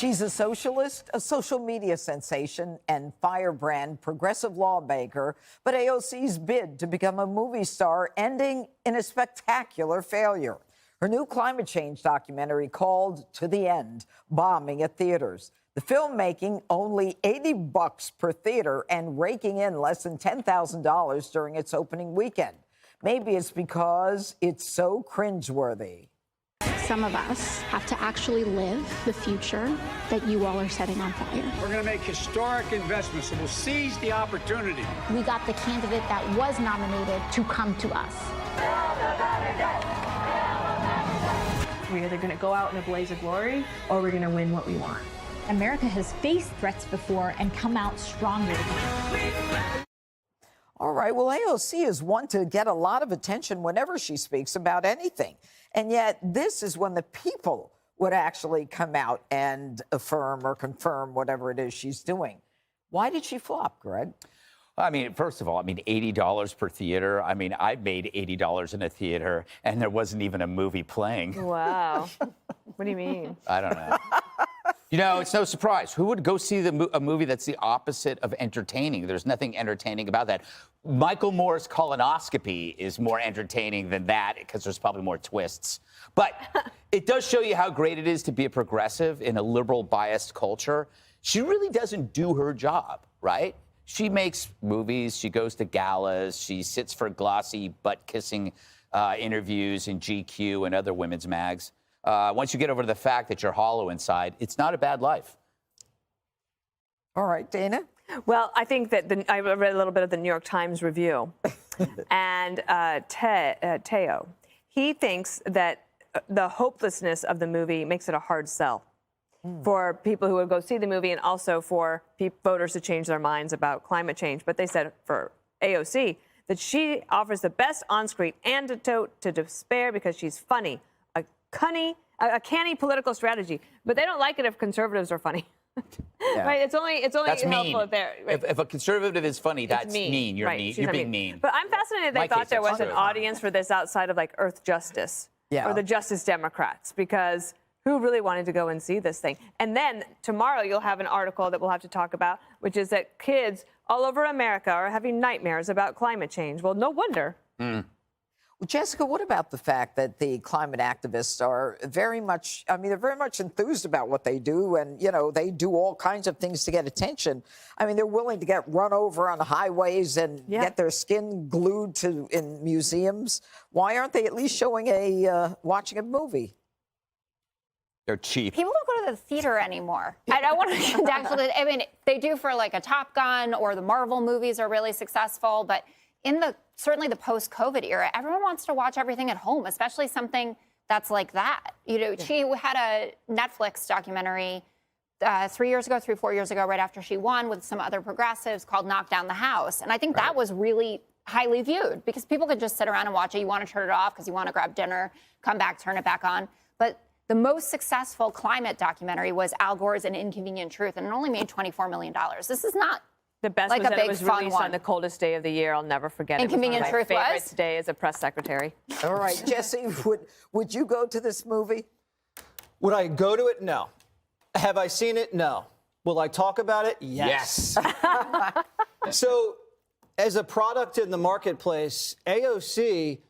She's a socialist, a social media sensation, and firebrand progressive lawmaker, but AOC's bid to become a movie star ending in a spectacular failure. Her new climate change documentary called To the End, bombing at theaters. The film making only $80 per theater and raking in less than $10,000 during its opening weekend. Maybe it's because it's so cringeworthy. Some of us have to actually live the future that you all are setting on fire. We're going to make historic investments, and we'll seize the opportunity. We got the candidate that was nominated to come to us. We're either going to go out in a blaze of glory, or we're going to win what we want. America has faced threats before and come out stronger. All right, well, AOC is one to get a lot of attention whenever she speaks about anything. And yet this is when the people would actually come out and affirm or confirm whatever it is she's doing. Why did she flop, Greg? I mean, first of all, $80 per theater. I made $80 in a theater, and there wasn't even a movie playing. Wow. What do you mean? I don't know. You know, it's no surprise. Who would go see a movie that's the opposite of entertaining? There's nothing entertaining about that. Michael Moore's colonoscopy is more entertaining than that because there's probably more twists. But it does show you how great it is to be a progressive in a liberal biased culture. She really doesn't do her job, right? She makes movies, she goes to galas, she sits for glossy butt-kissing interviews in GQ and other women's mags. Once you get over the fact that you're hollow inside, it's not a bad life. All right, Dana? Well, I think that I read a little bit of the New York Times review. And Teo, he thinks that the hopelessness of the movie makes it a hard sell for people who would go see the movie and also for voters to change their minds about climate change. But they said for AOC that she offers the best on-screen antidote to despair because she's funny. A canny political strategy, but they don't like it if conservatives are funny. Yeah. Right? It's only That's helpful mean. if they're right. If a conservative is funny, that's mean. mean. You're right. mean. She's You're not being mean. But I'm fascinated they thought there was an true. audience for this outside of like Earth Justice or the Justice Democrats, because who really wanted to go and see this thing? And then tomorrow you'll have an article that we'll have to talk about, which is that kids all over America are having nightmares about climate change. Well, no wonder. Well, Jessica, what about the fact that the climate activists are very much, they're very much enthused about what they do, and, they do all kinds of things to get attention. They're willing to get run over on the highways and get their skin glued to in museums. Why aren't they at least showing watching a movie? They're cheap. People don't go to the theater anymore. I don't want to actually, they do for like a Top Gun, or the Marvel movies are really successful, but in certainly the post-COVID era, everyone wants to watch everything at home, especially something that's like that. She had a Netflix documentary 3 years ago, 4 years ago, right after she won, with some other progressives, called Knock Down the House. And I think that was really highly viewed because people could just sit around and watch it. You want to turn it off because you want to grab dinner, come back, turn it back on. But the most successful climate documentary was Al Gore's An Inconvenient Truth, and it only made $24 million. This is not the best like was a that big it was fun released one. on the coldest day of the year. I'll never forget it. Inconvenient It was Truth one of my was? favorite day as a press secretary. All right, Jesse, would you go to this movie? Would I go to it? No. Have I seen it? No. Will I talk about it? Yes. So, as a product in the marketplace, AOC,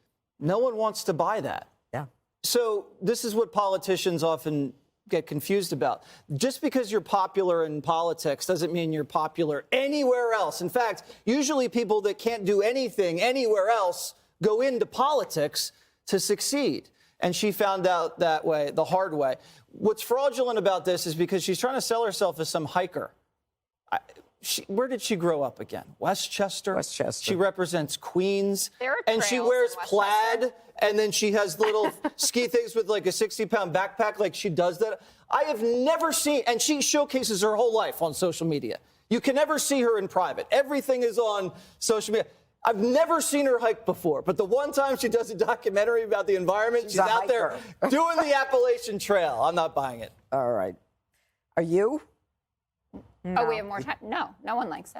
no one wants to buy that. Yeah. So, this is what politicians often get confused about. Just because you're popular in politics doesn't mean you're popular anywhere else. In fact, usually people that can't do anything anywhere else go into politics to succeed. And she found out that way, the hard way. What's fraudulent about this is because she's trying to sell herself as some hiker. Where did she grow up again? Westchester? Westchester. She represents Queens. There are and she trails wears in Westchester. plaid, and then she has little ski things with like a 60-pound backpack, like she does that. I have never seen, and she showcases her whole life on social media. You can never see her in private. Everything is on social media. I've never seen her hike before, but the one time she does a documentary about the environment, she's out there doing the Appalachian Trail. I'm not buying it. All right. Are you? No. Oh, we have more time? No, no one likes it.